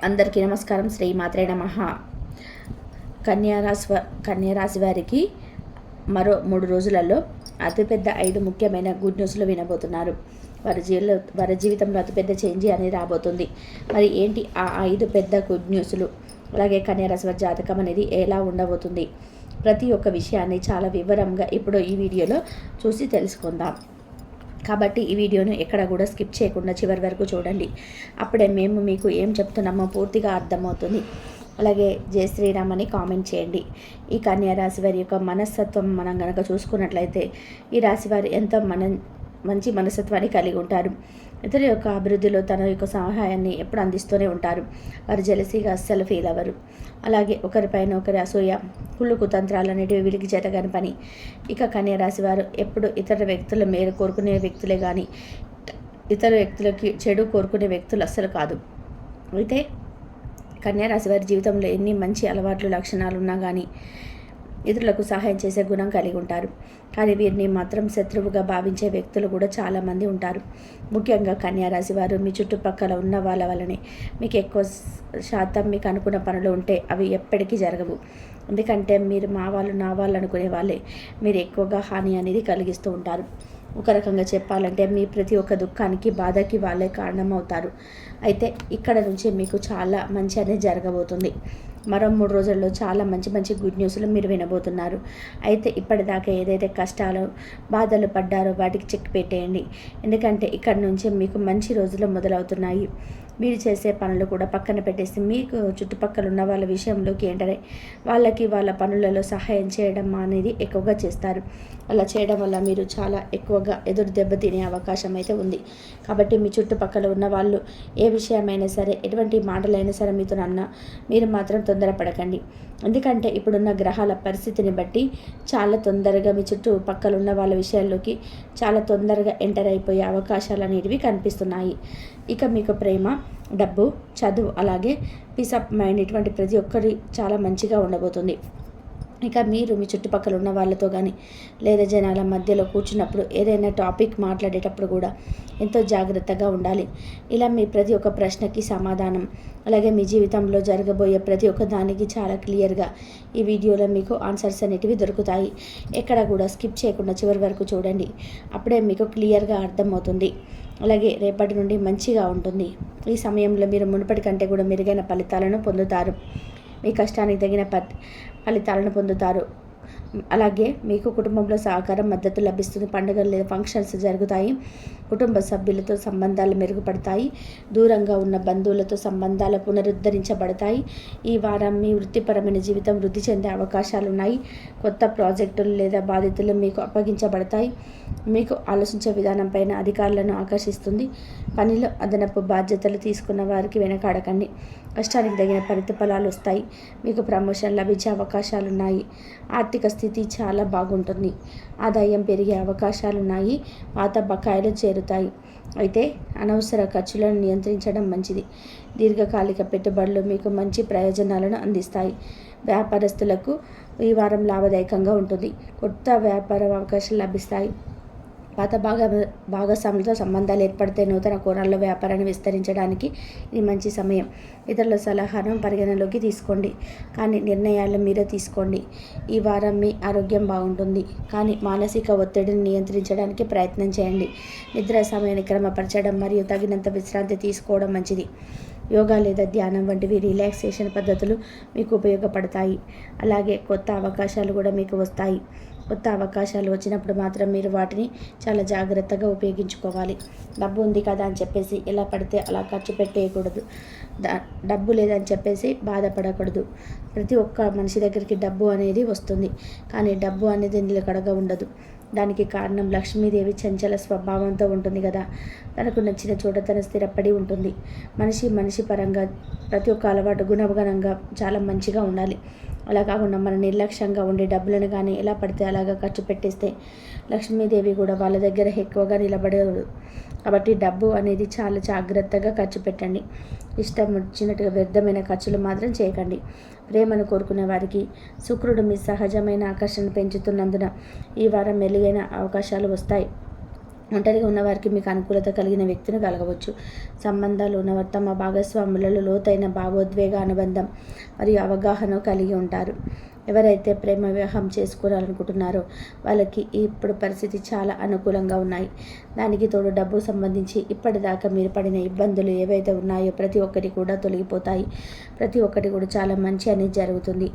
అందరికీ నమస్కారం. శ్రీ మాత్రే నమః. కన్యారాశి వారికి మరో 3 రోజులలో అతిపెద్ద 5 ముఖ్యమైన గుడ్ న్యూస్లు వినబోతున్నారు. వారి జీవితంలో అతిపెద్ద చేంజ్ అనేది రాబోతుంది. మరి ఏంటి ఆ 5 పెద్ద గుడ్ న్యూస్లు? అలాగే కన్యారాశి వారి జాతకం అనేది ఎలా ఉండబోతుంది? ప్రతి ఒక్క విషయాన్ని చాలా వివరంగా ఇప్పుడు ఈ వీడియోలో చూసి తెలుసుకుందాం. కాబట్టి ఈ వీడియోను ఎక్కడ కూడా స్కిప్ చేయకుండా చివరి వరకు చూడండి. అప్పుడే మేము మీకు ఏం చెప్తున్నామో పూర్తిగా అర్థమవుతుంది. అలాగే జై శ్రీరామ్ అని కామెంట్ చేయండి. ఈ కన్యా రాశి వారి యొక్క మనస్తత్వం మనం కనుక చూసుకున్నట్లయితే ఈ రాశి వారు ఎంతో మంచి మనస్తత్వాన్ని కలిగి ఉంటారు. ఇతరుల యొక్క అభివృద్ధిలో తన యొక్క సహాయాన్ని ఎప్పుడు అందిస్తూనే ఉంటారు. వారు జెలసీగా అస్సలు ఫీల్ అవ్వరు. అలాగే ఒకరిపైన ఒకరి అసూయ, కుళ్ళు కుతంత్రాలు అనేటివి వీరికి జరగని పని. ఇక కన్యా రాశి వారు ఎప్పుడు ఇతర వ్యక్తుల మేలు కోరుకునే వ్యక్తులే కానీ ఇతర వ్యక్తులకి చెడు కోరుకునే వ్యక్తులు అస్సలు కాదు. అయితే కన్యా రాశి వారి జీవితంలో ఎన్ని మంచి అలవాట్లు లక్షణాలు ఉన్నా కానీ ఇతరులకు సహాయం చేసే గుణం కలిగి ఉంటారు. కానీ వీరిని మాత్రం శత్రువుగా భావించే వ్యక్తులు కూడా చాలామంది ఉంటారు. ముఖ్యంగా కన్యా రాశి వారు మీ చుట్టుపక్కల ఉన్న వాళ్ళ వల్లనే మీకు ఎక్కువ శాతం మీకు అనుకున్న పనులు ఉంటే అవి ఎప్పటికీ జరగవు. ఎందుకంటే మీరు మా వాళ్ళు నా వాళ్ళు అనుకునే వాళ్ళే మీరు ఎక్కువగా హాని అనేది కలిగిస్తూ ఉంటారు. ఒక రకంగా చెప్పాలంటే మీ ప్రతి ఒక్క దుఃఖానికి బాధకి వాళ్ళే కారణమవుతారు. అయితే ఇక్కడ నుంచి మీకు చాలా మంచి అనేది జరగబోతుంది. మరో 3 రోజుల్లో చాలా మంచి గుడ్ న్యూస్లు మీరు వినబోతున్నారు. అయితే ఇప్పటిదాకా ఏదైతే కష్టాలు బాధలు పడ్డారో వాటికి చెక్ పెట్టేయండి. ఎందుకంటే ఇక్కడ నుంచి మీకు మంచి రోజులు మొదలవుతున్నాయి. మీరు చేసే పనులు కూడా పక్కన పెట్టేసి మీకు చుట్టుపక్కల ఉన్న వాళ్ళ విషయంలోకి ఏంటనే వాళ్ళకి వాళ్ళ పనులలో సహాయం చేయడం అనేది ఎక్కువగా చేస్తారు. అలా చేయడం వల్ల మీరు చాలా ఎక్కువగా ఎదురు దెబ్బతినే అవకాశం అయితే ఉంది. కాబట్టి మీ చుట్టుపక్కల ఉన్న వాళ్ళు ఏ విషయమైనా సరే ఎటువంటి మాటలైనా సరే మీతో అన్నా మీరు మాత్రం తొందరపడకండి. ఎందుకంటే ఇప్పుడున్న గ్రహాల పరిస్థితిని బట్టి చాలా తొందరగా మీ చుట్టుపక్కల ఉన్న వాళ్ళ విషయాల్లోకి చాలా తొందరగా ఎంటర్ అయిపోయే అవకాశాలు అనేటివి కనిపిస్తున్నాయి. ఇక మీకు ప్రేమ, డబ్బు, చదువు, అలాగే పీస్ ఆఫ్ మైండ్ ఇటువంటి ప్రతి ఒక్కరి చాలా మంచిగా ఉండబోతుంది. ఇక మీరు మీ చుట్టుపక్కల ఉన్న వాళ్ళతో కానీ లేదా జనాల మధ్యలో కూర్చున్నప్పుడు ఏదైనా టాపిక్ మాట్లాడేటప్పుడు కూడా ఎంతో జాగ్రత్తగా ఉండాలి. ఇలా మీ ప్రతి ఒక్క ప్రశ్నకి సమాధానం, అలాగే మీ జీవితంలో జరగబోయే ప్రతి ఒక్క దానికి చాలా క్లియర్గా ఈ వీడియోలో మీకు ఆన్సర్స్ అనేటివి దొరుకుతాయి. ఎక్కడ కూడా స్కిప్ చేయకుండా చివరి వరకు చూడండి. అప్పుడే మీకు క్లియర్గా అర్థమవుతుంది. అలాగే రేపటి నుండి మంచిగా ఉంటుంది. ఈ సమయంలో మీరు మునుపటి కంటే కూడా మెరుగైన ఫలితాలను పొందుతారు. మీ కష్టానికి తగిన ఫలితాలను పొందుతారు. అలాగే మీకు కుటుంబంలో సహకారం, మద్దతు లభిస్తుంది. పండుగలు లేదా ఫంక్షన్స్ జరుగుతాయి. కుటుంబ సభ్యులతో సంబంధాలు మెరుగుపడతాయి. దూరంగా ఉన్న బంధువులతో సంబంధాలు పునరుద్ధరించబడతాయి. ఈ వారం మీ వృత్తిపరమైన జీవితం వృద్ధి చెందే అవకాశాలు ఉన్నాయి. కొత్త ప్రాజెక్టులు లేదా బాధ్యతలు మీకు అప్పగించబడతాయి. మీకు ఆలోచించే విధానం పైన అధికారులను ఆకర్షిస్తుంది. పనిలో అదనపు బాధ్యతలు తీసుకున్న వారికి వెనకాడకండి. కష్టానికి తగిన ప్రతిఫలాలు వస్తాయి. మీకు ప్రమోషన్ లభించే అవకాశాలు ఉన్నాయి. ఆర్థిక స్థితి చాలా బాగుంటుంది. ఆదాయం పెరిగే అవకాశాలున్నాయి. పాత బకాయిలు చేరుతాయి. అయితే అనవసర ఖర్చులను నియంత్రించడం మంచిది. దీర్ఘకాలిక పెట్టుబడులు మీకు మంచి ప్రయోజనాలను అందిస్తాయి. వ్యాపారస్తులకు ఈ వారం లాభదాయకంగా ఉంటుంది. కొత్త వ్యాపార అవకాశాలు లభిస్తాయి. పాత భాగస్వాములతో సంబంధాలు ఏర్పడితే నూతన కోణాల్లో వ్యాపారాన్ని విస్తరించడానికి ఇది మంచి సమయం. ఇతరుల సలహాను పరిగణలోకి తీసుకోండి, కానీ నిర్ణయాలు మీరే తీసుకోండి. ఈ వారం మీ ఆరోగ్యం బాగుంటుంది, కానీ మానసిక ఒత్తిడిని నియంత్రించడానికి ప్రయత్నం చేయండి. నిద్ర సమయాన్ని క్రమపరచడం మరియు తగినంత విశ్రాంతి తీసుకోవడం మంచిది. యోగా లేదా ధ్యానం వంటివి రిలాక్సేషన్ పద్ధతులు మీకు ఉపయోగపడతాయి. అలాగే కొత్త అవకాశాలు కూడా మీకు వస్తాయి. కొత్త అవకాశాలు వచ్చినప్పుడు మాత్రం మీరు వాటిని చాలా జాగ్రత్తగా ఉపయోగించుకోవాలి. డబ్బు ఉంది కదా అని చెప్పేసి ఎలా పడితే అలా ఖర్చు పెట్టేయకూడదు. డబ్బు లేదని చెప్పేసి బాధపడకూడదు. ప్రతి ఒక్క మనిషి దగ్గరికి డబ్బు అనేది వస్తుంది, కానీ డబ్బు అనేది నిలకడగా ఉండదు. దానికి కారణం లక్ష్మీదేవి చంచల స్వభావంతో ఉంటుంది కదా. తనకు నచ్చిన చోట తను స్థిరపడి ఉంటుంది. మనిషి పరంగా ప్రతి ఒక్క అలవాటు గుణగణంగా చాలా మంచిగా ఉండాలి. అలా కాకుండా మన నిర్లక్ష్యంగా ఉండే డబ్బులను కానీ ఎలా పడితే అలాగా ఖర్చు పెట్టేస్తే లక్ష్మీదేవి కూడా వాళ్ళ దగ్గర ఎక్కువగా నిలబడదు. కాబట్టి డబ్బు అనేది చాలా జాగ్రత్తగా ఖర్చు పెట్టండి. ఇష్టం వచ్చినట్టుగా వ్యర్థమైన ఖర్చులు మాత్రం చేయకండి. ప్రేమను కోరుకునే వారికి శుక్రుడు మీ సహజమైన ఆకర్షణ పెంచుతున్నందున ఈ వారం మెరుగైన అవకాశాలు వస్తాయి. ఒంటరిగా ఉన్నవారికి మీకు అనుకూలత కలిగిన వ్యక్తిని కలగవచ్చు. సంబంధాలు ఉన్నవారు తమ భాగస్వాములలో లోతైన భావోద్వేగ అనుబంధం మరియు అవగాహన కలిగి ఉంటారు. ఎవరైతే ప్రేమ వివాహం చేసుకోవాలనుకుంటున్నారో వాళ్ళకి ఇప్పుడు పరిస్థితి చాలా అనుకూలంగా ఉన్నాయి. దానికి తోడు డబ్బు సంబంధించి ఇప్పటిదాకా మీరు పడిన ఇబ్బందులు ఏవైతే ఉన్నాయో ప్రతి ఒక్కటి కూడా తొలగిపోతాయి. ప్రతి ఒక్కటి కూడా చాలా మంచి అనేది జరుగుతుంది.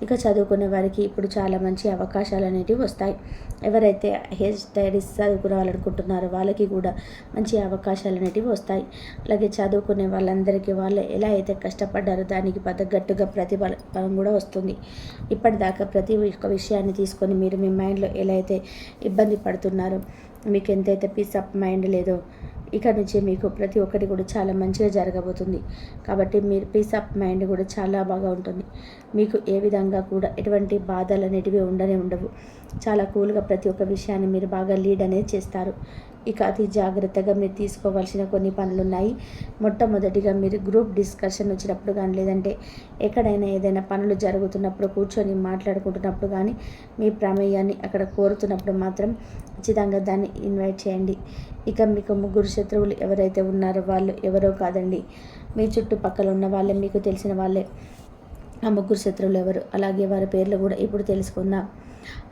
ఇక చదువుకునే వారికి ఇప్పుడు చాలా మంచి అవకాశాలు అనేటివి వస్తాయి. ఎవరైతే హెయిర్ స్టైలిస్ట్ చదువుకోవాలనుకుంటున్నారో వాళ్ళకి కూడా మంచి అవకాశాలు అనేటివి వస్తాయి. అలాగే చదువుకునే వాళ్ళందరికీ వాళ్ళు ఎలా అయితే కష్టపడ్డారో దానికి తగ్గట్టుగా ప్రతిఫలం కూడా వస్తుంది. ఇప్పటిదాకా ప్రతి ఒక్క విషయాన్ని తీసుకొని మీరు మీ మైండ్లో ఎలా అయితే ఇబ్బంది పడుతున్నారో, మీకు ఎంతైతే పీస్ ఆఫ్ మైండ్ లేదో ఇక నుంచి మీకు ప్రతి ఒక్కటి కూడా చాలా మంచిగా జరగబోతుంది. కాబట్టి మీరు పీస్ ఆఫ్ మైండ్ కూడా చాలా బాగా ఉంటుంది. మీకు ఏ విధంగా కూడా ఎటువంటి బాధలు అనేటివి ఉండవు. చాలా కూల్గా ప్రతి ఒక్క విషయాన్ని మీరు బాగా లీడ్ అనేది చేస్తారు. ఇక అతి జాగ్రత్తగా మీరు తీసుకోవాల్సిన కొన్ని పనులు ఉన్నాయి. మొట్టమొదటిగా మీరు గ్రూప్ డిస్కషన్ వచ్చినప్పుడు కానీ, లేదంటే ఎక్కడైనా ఏదైనా పనులు జరుగుతున్నప్పుడు కూర్చొని మాట్లాడుకుంటున్నప్పుడు కానీ, మీ ప్రమేయాన్ని అక్కడ కోరుతున్నప్పుడు మాత్రం ఖచ్చితంగా దాన్ని ఇన్వైట్ చేయండి. ఇక మీకు ముగ్గురు శత్రువులు ఎవరైతే ఉన్నారో వాళ్ళు ఎవరో కాదండి, మీ చుట్టుపక్కల ఉన్న వాళ్ళే, మీకు తెలిసిన వాళ్ళే. ఆ ముగ్గురు శత్రువులు ఎవరు, అలాగే వారి పేర్లు కూడా ఇప్పుడు తెలుసుకుందాం.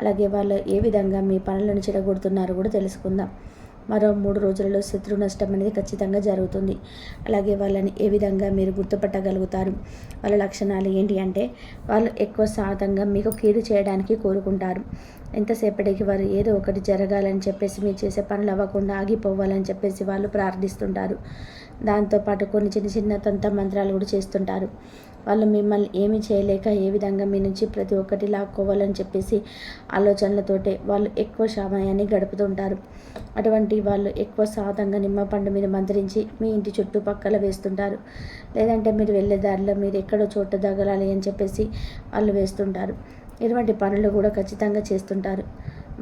అలాగే వాళ్ళు ఏ విధంగా మీ పనులను చెడగొడుతున్నారో కూడా తెలుసుకుందాం. మరో 3 రోజులలో శత్రు నష్టం అనేది ఖచ్చితంగా జరుగుతుంది. అలాగే వాళ్ళని ఏ విధంగా మీరు గుర్తుపట్టగలుగుతారు, వాళ్ళ లక్షణాలు ఏంటి అంటే, వాళ్ళు ఎక్కువ శాతంగా మీకు కీడు చేయడానికి కోరుకుంటారు. ఎంతసేపటికి వారు ఏదో ఒకటి జరగాలని చెప్పేసి మీరు చేసే పనులు అవ్వకుండా ఆగిపోవాలని చెప్పేసి వాళ్ళు ప్రార్థిస్తుంటారు. దాంతోపాటు కొన్ని చిన్న చిన్న తంత్ర మంత్రాలు కూడా చేస్తుంటారు. వాళ్ళు మిమ్మల్ని ఏమీ చేయలేక ఏ విధంగా మీ నుంచి ప్రతి ఒక్కటి లాక్కోవాలని చెప్పేసి ఆలోచనలతోటే వాళ్ళు ఎక్కువ సమయాన్ని గడుపుతుంటారు. అటువంటి వాళ్ళు ఎక్కువ శాతంగా నిమ్మపండు మీద మంత్రించి మీ ఇంటి చుట్టుపక్కల వేస్తుంటారు. లేదంటే మీరు వెళ్ళే దారిలో మీరు ఎక్కడో చోట తగలాలి అని చెప్పేసి వాళ్ళు వేస్తుంటారు. ఇటువంటి పనులు కూడా ఖచ్చితంగా చేస్తుంటారు.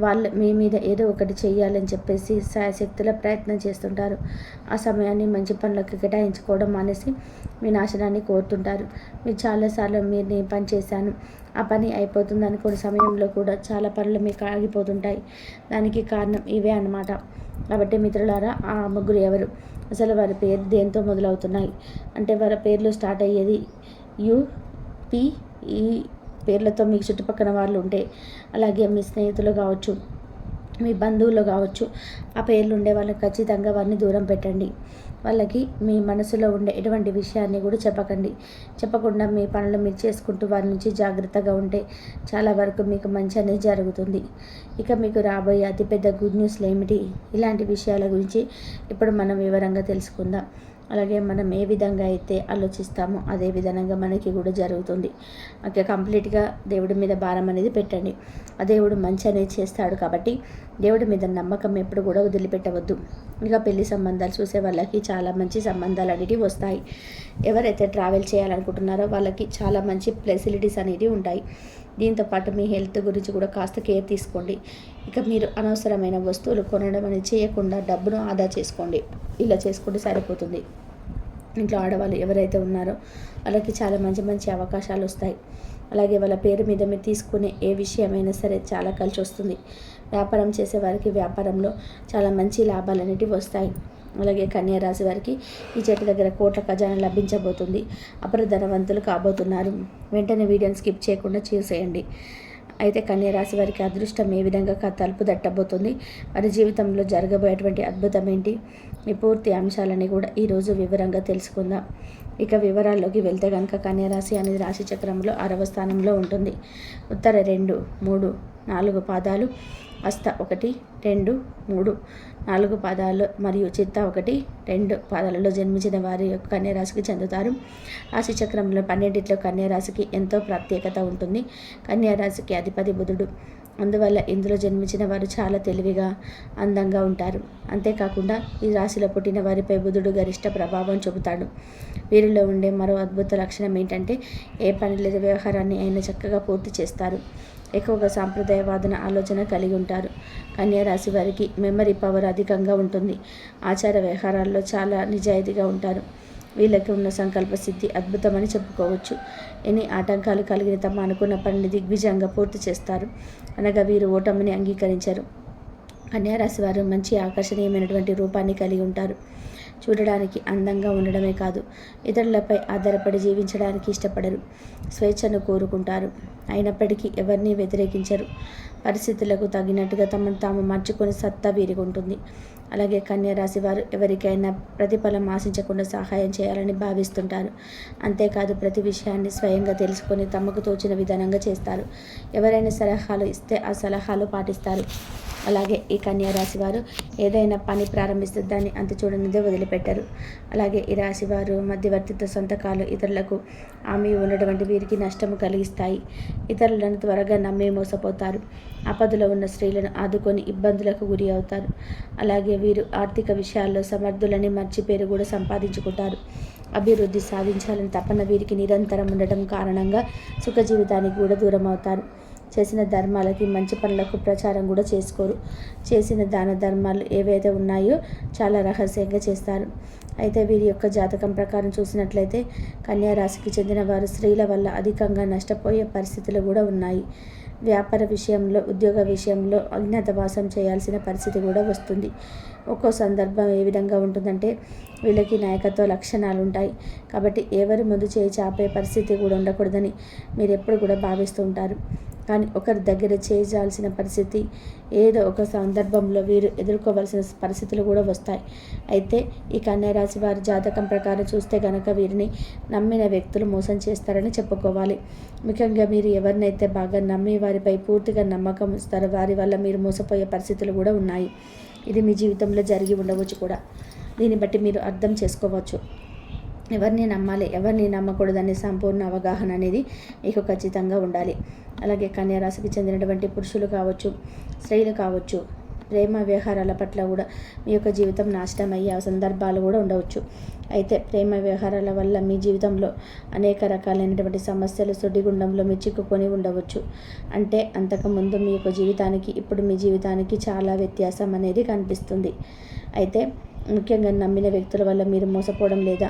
వాళ్ళు మీ మీద ఏదో ఒకటి చేయాలని చెప్పేసి శాయశక్తుల ప్రయత్నం చేస్తుంటారు. ఆ సమయాన్ని మంచి పనులకు కేటాయించుకోవడం మానేసి మీ నాశనాన్ని కోరుతుంటారు. మీరు చాలాసార్లు మీరు నేను పని చేశాను, ఆ పని అయిపోతుంది అనుకునే సమయంలో కూడా చాలా పనులు మీకు ఆగిపోతుంటాయి. దానికి కారణం ఇవే అన్నమాట. కాబట్టి మిత్రులారా, ఆ ముగ్గురు ఎవరు, అసలు వారి పేరు దేంతో మొదలవుతున్నాయి అంటే, వారి పేర్లు స్టార్ట్ అయ్యేది UP. ఈ పేర్లతో మీకు చుట్టుపక్కల వాళ్ళు ఉంటే, అలాగే మీ స్నేహితులు కావచ్చు, మీ బంధువులు కావచ్చు, ఆ పేర్లు ఉండే వాళ్ళకి ఖచ్చితంగా వారిని దూరం పెట్టండి. వాళ్ళకి మీ మనసులో ఉండే ఎటువంటి విషయాన్ని కూడా చెప్పకుండా మీ పనులు మీరు చేసుకుంటూ వారి నుంచి జాగ్రత్తగా ఉంటే చాలా వరకు మీకు మంచి అనేది జరుగుతుంది. ఇక మీకు రాబోయే అతిపెద్ద గుడ్ న్యూస్లు ఏమిటి, ఇలాంటి విషయాల గురించి ఇప్పుడు మనం వివరంగా తెలుసుకుందాం. అలాగే మనం ఏ విధంగా అయితే ఆలోచిస్తామో అదే విధంగా మనకి కూడా జరుగుతుంది. ఓకే, కంప్లీట్గా దేవుడి మీద భారం అనేది పెట్టండి. ఆ దేవుడు మంచి అనేది చేస్తాడు కాబట్టి దేవుడి మీద నమ్మకం ఎప్పుడు కూడా వదిలిపెట్టవద్దు. ఇక పెళ్లి సంబంధాలు చూసే వాళ్ళకి చాలా మంచి సంబంధాలు అనేవి వస్తాయి. ఎవరైతే ట్రావెల్ చేయాలనుకుంటున్నారో వాళ్ళకి చాలా మంచి ఫెసిలిటీస్ అనేవి ఉంటాయి. దీంతోపాటు మీ హెల్త్ గురించి కూడా కాస్త కేర్ తీసుకోండి. ఇక మీరు అనవసరమైన వస్తువులు కొనడం అనేది చేయకుండా డబ్బును ఆదా చేసుకోండి. ఇలా చేసుకుంటే సరిపోతుంది. ఇంట్లో ఆడవాళ్ళు ఎవరైతే ఉన్నారో వాళ్ళకి చాలా మంచి మంచి అవకాశాలు వస్తాయి. అలాగే వాళ్ళ పేరు మీద మీరు తీసుకునే ఏ విషయమైనా సరే చాలా కలిసి వస్తుంది. వ్యాపారం చేసే వారికి వ్యాపారంలో చాలా మంచి లాభాలు అనేటివి వస్తాయి. అలాగే కన్యా రాశి వారికి ఈ చెట్టు దగ్గర కోట్ల ఖజానా లభించబోతుంది. అపరధనవంతులు కాబోతున్నారు. వెంటనే వీడియోని స్కిప్ చేయకుండా చూసేయండి. అయితే కన్యా రాశి వారికి అదృష్టం ఏ విధంగా తలుపు తట్టబోతుంది, వారి జీవితంలో జరగబోయేటువంటి అద్భుతం ఏంటి, ఈ పూర్తి అంశాలని కూడా ఈరోజు వివరంగా తెలుసుకుందాం. ఇక వివరాల్లోకి వెళ్తే కనుక కన్యా రాశి అనేది రాశి చక్రంలో 6వ స్థానంలో ఉంటుంది. ఉత్తర 2, 3, 4 పాదాలు, హస్త 1, 2, 3, 4 పాదాలు మరియు చిత్త 1, 2 పాదాలలో జన్మించిన వారి యొక్క కన్యా రాశికి చెందుతారు. రాశి చక్రంలో 12 కన్యా రాశికి ఎంతో ప్రత్యేకత ఉంటుంది. కన్యా రాశికి అధిపతి బుధుడు. అందువల్ల ఇందులో జన్మించిన వారు చాలా తెలివిగా, అందంగా ఉంటారు. అంతేకాకుండా ఈ రాశిలో పుట్టిన వారిపై బుధుడు గరిష్ట ప్రభావం చూపుతాడు. వీరిలో ఉండే మరో అద్భుత లక్షణం ఏంటంటే, ఏ పని లేదా వ్యవహారాన్ని అయినా చక్కగా పూర్తి చేస్తారు. ఎక్కువగా సాంప్రదాయవాదన ఆలోచన కలిగి ఉంటారు. కన్యా రాశి వారికి మెమరీ పవర్ అధికంగా ఉంటుంది. ఆచార వ్యవహారాల్లో చాలా నిజాయితీగా ఉంటారు. వీళ్ళకి ఉన్న సంకల్ప సిద్ధి అద్భుతమని చెప్పుకోవచ్చు. ఎన్ని ఆటంకాలు కలిగిన తమ అనుకున్న పనిని దిగ్విజయంగా పూర్తి చేస్తారు. అనగా వీరు ఓటమిని అంగీకరించరు. కన్యారాశి వారు మంచి ఆకర్షణీయమైనటువంటి రూపాన్ని కలిగి ఉంటారు. చూడడానికి అందంగా ఉండడమే కాదు, ఇతరులపై ఆధారపడి జీవించడానికి ఇష్టపడరు. స్వేచ్ఛను కోరుకుంటారు. అయినప్పటికీ ఎవరిని వ్యతిరేకించరు. పరిస్థితులకు తగినట్టుగా తమను తాము మార్చుకొని సత్తా వీరికి ఉంటుంది. అలాగే కన్యారాశి వారు ఎవరికైనా ప్రతిఫలం ఆశించకుండా సహాయం చేయాలని భావిస్తుంటారు. అంతేకాదు ప్రతి విషయాన్ని స్వయంగా తెలుసుకొని తమకు తోచిన విధానంగా చేస్తారు. ఎవరైనా సలహాలు ఇస్తే ఆ సలహాలు పాటిస్తారు. అలాగే ఈ కన్యారాశి వారు ఏదైనా పని ప్రారంభిస్తే దాన్ని అంత చూడనిదే వదిలిపెట్టరు. అలాగే ఈ రాశి వారు మధ్యవర్తిత్వ సంతకాలు ఇతరులకు హామీ ఉన్నటువంటి వీరికి నష్టము కలిగిస్తాయి. ఇతరులను త్వరగా నమ్మి మోసపోతారు. ఆపదలో ఉన్న స్త్రీలను ఆదుకొని ఇబ్బందులకు గురి అవుతారు. అలాగే వీరు ఆర్థిక విషయాల్లో సమర్థులని మంచి పేరు కూడా సంపాదించుకుంటారు. అభివృద్ధి సాధించాలని తపన వీరికి నిరంతరం ఉండటం కారణంగా సుఖ జీవితానికి కూడా దూరం అవుతారు. చేసిన ధర్మాలకి మంచి పనులకు ప్రచారం కూడా చేసుకోరు. చేసిన దాన ధర్మాలు ఏవైతే ఉన్నాయో చాలా రహస్యంగా చేస్తారు. అయితే వీరి యొక్క జాతకం ప్రకారం చూసినట్లయితే కన్యారాశికి చెందిన వారు స్త్రీల వల్ల అధికంగా నష్టపోయే పరిస్థితులు కూడా ఉన్నాయి. వ్యాపార విషయంలో, ఉద్యోగ విషయంలో అజ్ఞాతవాసం చేయాల్సిన పరిస్థితి కూడా వస్తుంది. ఒక్కో సందర్భం ఏ విధంగా ఉంటుందంటే వీళ్ళకి నాయకత్వ లక్షణాలు ఉంటాయి. కాబట్టి ఎవరి ముందు చేయి చాపే పరిస్థితి కూడా ఉండకూడదని మీరు ఎప్పుడు కూడా భావిస్తూ ఉంటారు. కానీ ఒకరి దగ్గర చేయాల్సిన పరిస్థితి ఏదో ఒక సందర్భంలో వీరు ఎదుర్కోవాల్సిన పరిస్థితులు కూడా వస్తాయి. అయితే ఈ కన్యారాశి వారి జాతకం ప్రకారం చూస్తే కనుక వీరిని నమ్మిన వ్యక్తులు మోసం చేస్తారని చెప్పుకోవాలి. ముఖ్యంగా మీరు ఎవరినైతే బాగా నమ్మి వారిపై పూర్తిగా నమ్మకం ఇస్తారో వారి వల్ల మీరు మోసపోయే పరిస్థితులు కూడా ఉన్నాయి. ఇది మీ జీవితంలో జరిగి ఉండవచ్చు కూడా. దీన్ని బట్టి మీరు అర్థం చేసుకోవచ్చు. ఎవరిని నమ్మాలి, ఎవరిని నమ్మకూడదనే సంపూర్ణ అవగాహన అనేది మీకు ఖచ్చితంగా ఉండాలి. అలాగే కన్యారాశికి చెందినటువంటి పురుషులు కావచ్చు, స్త్రీలు కావచ్చు, ప్రేమ వ్యవహారాల పట్ల కూడా మీ యొక్క జీవితం నాశనం అయ్యే సందర్భాలు కూడా ఉండవచ్చు. అయితే ప్రేమ వ్యవహారాల వల్ల మీ జీవితంలో అనేక రకాలైనటువంటి సమస్యలు సుడిగుండంలో మీరు చిక్కుకొని ఉండవచ్చు. అంటే అంతకుముందు మీ యొక్క జీవితానికి ఇప్పుడు మీ జీవితానికి చాలా వ్యత్యాసం అనేది కనిపిస్తుంది. అయితే ముఖ్యంగా నమ్మిన వ్యక్తుల వల్ల మీరు మోసపోవడం లేదా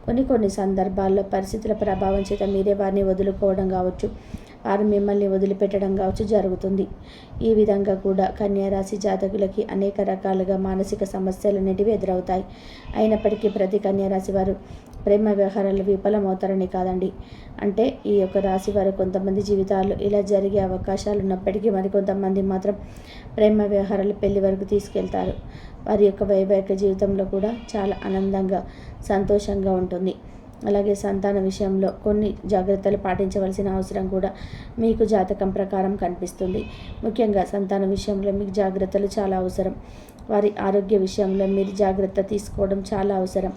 కొన్ని సందర్భాల్లో పరిస్థితుల ప్రభావం చేత మీరే వారిని వదులుకోవడం కావచ్చు, వారు మిమ్మల్ని వదిలిపెట్టడం కావచ్చు జరుగుతుంది. ఈ విధంగా కూడా కన్యారాశి జాతకులకి అనేక రకాలుగా మానసిక సమస్యలు అనేటివి ఎదురవుతాయి. అయినప్పటికీ ప్రతి కన్యారాశి వారు ప్రేమ వ్యవహారాలు విఫలమవుతారని కాదండి. అంటే ఈ యొక్క రాశి వారు కొంతమంది జీవితాల్లో ఇలా జరిగే అవకాశాలు ఉన్నప్పటికీ మరికొంతమంది మాత్రం ప్రేమ వ్యవహారాలు పెళ్లి వరకు తీసుకెళ్తారు. వారి యొక్క వైవాహిక జీవితంలో కూడా చాలా ఆనందంగా, సంతోషంగా ఉంటుంది. అలాగే సంతాన విషయంలో కొన్ని జాగ్రత్తలు పాటించవలసిన అవసరం కూడా మీకు జాతకం ప్రకారం కనిపిస్తుంది. ముఖ్యంగా సంతాన విషయంలో మీకు జాగ్రత్తలు చాలా అవసరం. వారి ఆరోగ్య విషయంలో మీరు జాగ్రత్త తీసుకోవడం చాలా అవసరం.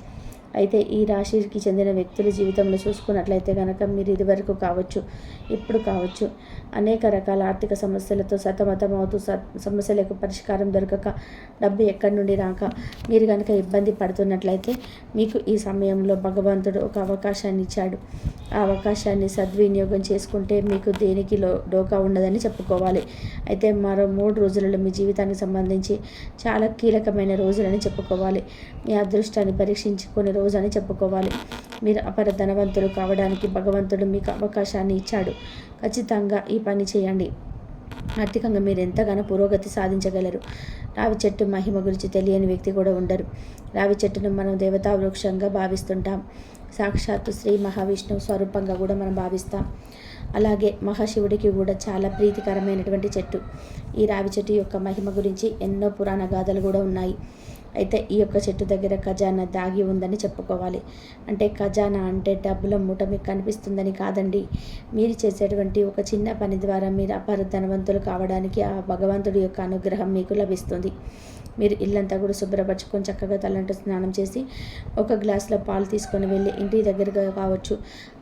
అయితే ఈ రాశికి చెందిన వ్యక్తుల జీవితంలో చూసుకున్నట్లయితే కనుక మీరు ఇదివరకు కావచ్చు, ఇప్పుడు కావచ్చు, అనేక రకాల ఆర్థిక సమస్యలతో సతమతమవుతూ సమస్యలకు పరిష్కారం దొరకక, డబ్బు ఎక్కడి నుండి రాక మీరు కనుక ఇబ్బంది పడుతున్నట్లయితే మీకు ఈ సమయంలో భగవంతుడు ఒక అవకాశాన్ని ఇచ్చాడు. ఆ అవకాశాన్ని సద్వినియోగం చేసుకుంటే మీకు దేనికి డోకా ఉండదని చెప్పుకోవాలి. అయితే మరో 3 రోజులలో మీ జీవితానికి సంబంధించి చాలా కీలకమైన రోజులని చెప్పుకోవాలి. మీ అదృష్టాన్ని పరీక్షించుకునే రోజు అని చెప్పుకోవాలి. మీరు అపర ధనవంతులు కావడానికి భగవంతుడు మీకు అవకాశాన్ని ఇచ్చాడు. ఖచ్చితంగా ఈ పని చేయండి. ఆర్థికంగా మీరు ఎంతగానో పురోగతి సాధించగలరు. రావి చెట్టు మహిమ గురించి తెలియని వ్యక్తి కూడా ఉండరు. రావి చెట్టును మనం దేవతా వృక్షంగా భావిస్తుంటాం. సాక్షాత్తు శ్రీ మహావిష్ణువు స్వరూపంగా కూడా మనం భావిస్తాం. అలాగే మహాశివుడికి కూడా చాలా ప్రీతికరమైనటువంటి చెట్టు. ఈ రావి చెట్టు యొక్క మహిమ గురించి ఎన్నో పురాణ గాథలు కూడా ఉన్నాయి. అయితే ఈ యొక్క చెట్టు దగ్గర ఖజానా దాగి ఉందని చెప్పుకోవాలి. అంటే ఖజానా అంటే డబ్బుల మూట మీకు కనిపిస్తుందని కాదండి. మీరు చేసేటువంటి ఒక చిన్న పని ద్వారా మీరు అపార ధనవంతులు కావడానికి ఆ భగవంతుడి యొక్క అనుగ్రహం మీకు లభిస్తుంది. మీరు ఇల్లంతా కూడా శుభ్రపరచుకొని చక్కగా తలంటు స్నానం చేసి ఒక గ్లాసులో పాలు తీసుకొని వెళ్ళి ఇంటి దగ్గరగా కావచ్చు,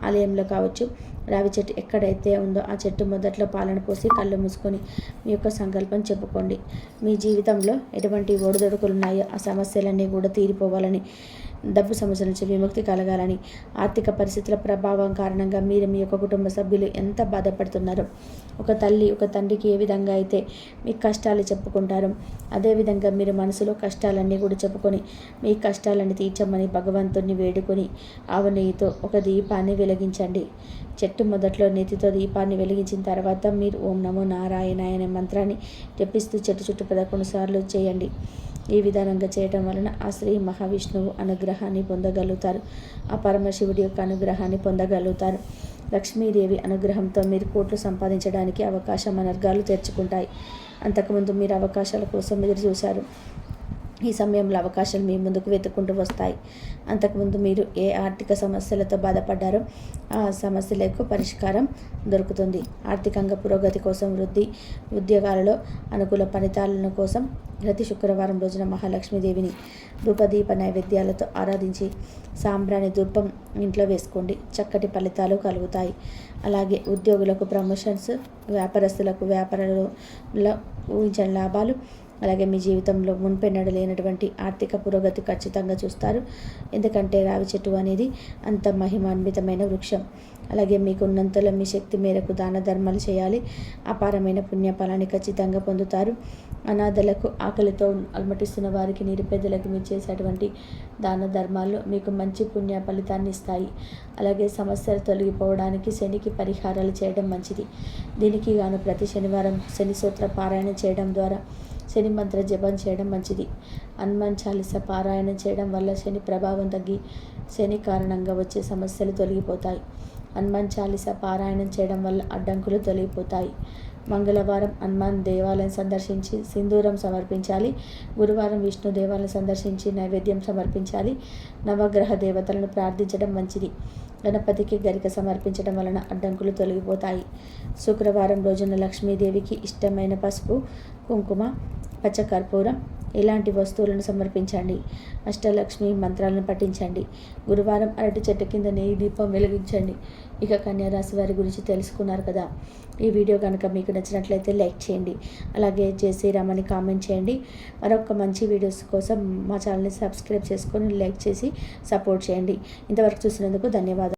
ఆలయంలో కావచ్చు, రావి చెట్టు ఎక్కడైతే ఉందో ఆ చెట్టు మొదట్లో పాలను పోసి కళ్ళు మూసుకొని మీ యొక్క సంకల్పం చెప్పుకోండి. మీ జీవితంలో ఎటువంటి ఒడిదొడుకులు ఉన్నాయో ఆ సమస్యలన్నీ కూడా తీరిపోవాలని, డబ్బు సమస్యల నుంచి విముక్తి కలగాలని, ఆర్థిక పరిస్థితుల ప్రభావం కారణంగా మీరు మీ యొక్క కుటుంబ సభ్యులు ఎంత బాధపడుతున్నారో, ఒక తల్లి ఒక తండ్రికి ఏ విధంగా అయితే మీ కష్టాలు చెప్పుకుంటారో అదేవిధంగా మీరు మనసులో కష్టాలన్నీ కూడా చెప్పుకొని మీ కష్టాలన్నీ తీర్చమని భగవంతుణ్ణి వేడుకొని ఆవు నెయ్యితో ఒక దీపాన్ని వెలిగించండి. చెట్టు మొదట్లో నెత్తితో దీపాన్ని వెలిగించిన తర్వాత మీరు ఓం నమో నారాయణాయ అనే మంత్రాన్ని జపిస్తూ చెట్టు చుట్టూ 11 సార్లు చేయండి. ఈ విధానంగా చేయటం వలన ఆ శ్రీ మహావిష్ణువు అనుగ్రహాన్ని పొందగలుగుతారు. ఆ పరమశివుడి యొక్క అనుగ్రహాన్ని పొందగలుగుతారు. లక్ష్మీదేవి అనుగ్రహంతో మీరు కోట్లు సంపాదించడానికి అవకాశ మార్గాలు తెరుచుకుంటాయి. అంతకుముందు మీరు అవకాశాల కోసం ఎదురు చూశారు. ఈ సమయంలో అవకాశాలు మీ ముందుకు వెతుక్కుంటూ వస్తాయి. అంతకుముందు మీరు ఏ ఆర్థిక సమస్యలతో బాధపడ్డారో ఆ సమస్యలకు పరిష్కారం దొరుకుతుంది. ఆర్థికంగా పురోగతి కోసం, వృద్ధి, ఉద్యోగాలలో అనుకూల ఫలితాలను కోసం ప్రతి శుక్రవారం రోజున మహాలక్ష్మీదేవిని ధూపదీప నైవేద్యాలతో ఆరాధించి సాంబ్రాణి ధూపం ఇంట్లో వేసుకోండి. చక్కటి ఫలితాలు కలుగుతాయి. అలాగే ఉద్యోగులకు ప్రమోషన్స్, వ్యాపారస్తులకు వ్యాపారంలో ఊహించని లాభాలు, అలాగే మీ జీవితంలో మున్పెన్నడు లేనటువంటి ఆర్థిక పురోగతి ఖచ్చితంగా చూస్తారు. ఎందుకంటే రావి చెట్టు అనేది అంత మహిమాన్వితమైన వృక్షం. అలాగే మీకున్నంతలో మీ శక్తి మేరకు దాన ధర్మాలు చేయాలి. అపారమైన పుణ్యఫలాన్ని ఖచ్చితంగా పొందుతారు. అనాథలకు, ఆకలితో అలమటిస్తున్న వారికి, నిరుపేదలకు మీరు చేసేటువంటి దాన ధర్మాలు మీకు మంచి పుణ్య ఫలితాన్ని ఇస్తాయి. అలాగే సమస్యలు తొలగిపోవడానికి శనికి పరిహారాలు చేయడం మంచిది. దీనికి గాను ప్రతి శనివారం శని స్తోత్ర పారాయణ చేయడం ద్వారా, శని మంత్ర జపం చేయడం మంచిది. హనుమాన్ చాలీసా పారాయణం చేయడం వల్ల శని ప్రభావం తగ్గి శని కారణంగా వచ్చే సమస్యలు తొలగిపోతాయి. హనుమాన్ చాలీసా పారాయణం చేయడం వల్ల అడ్డంకులు తొలగిపోతాయి. మంగళవారం హనుమాన్ దేవాలయం సందర్శించి సింధూరం సమర్పించాలి. గురువారం విష్ణు దేవాలయం సందర్శించి నైవేద్యం సమర్పించాలి. నవగ్రహ దేవతలను ప్రార్థించడం మంచిది. గణపతికి గరిక సమర్పించడం వలన అడ్డంకులు తొలగిపోతాయి. శుక్రవారం రోజున లక్ష్మీదేవికి ఇష్టమైన పసుపు, కుంకుమ, పచ్చకర్పూరం ఇలాంటి వస్తువులను సమర్పించండి. అష్టలక్ష్మి మంత్రాలను పఠించండి. గురువారం అరటి చెట్టు కింద నెయ్యి దీపం వెలిగించండి. ఇక కన్యా రాశి వారి గురించి తెలుసుకున్నారు కదా. ఈ వీడియో కనుక మీకు నచ్చినట్లయితే లైక్ చేయండి. అలాగే జై శ్రీరామ్ అని కామెంట్ చేయండి. మరొక మంచి వీడియోస్ కోసం మా ఛానల్ని సబ్స్క్రైబ్ చేసుకొని లైక్ చేసి సపోర్ట్ చేయండి. ఇంతవరకు చూసినందుకు ధన్యవాదాలు.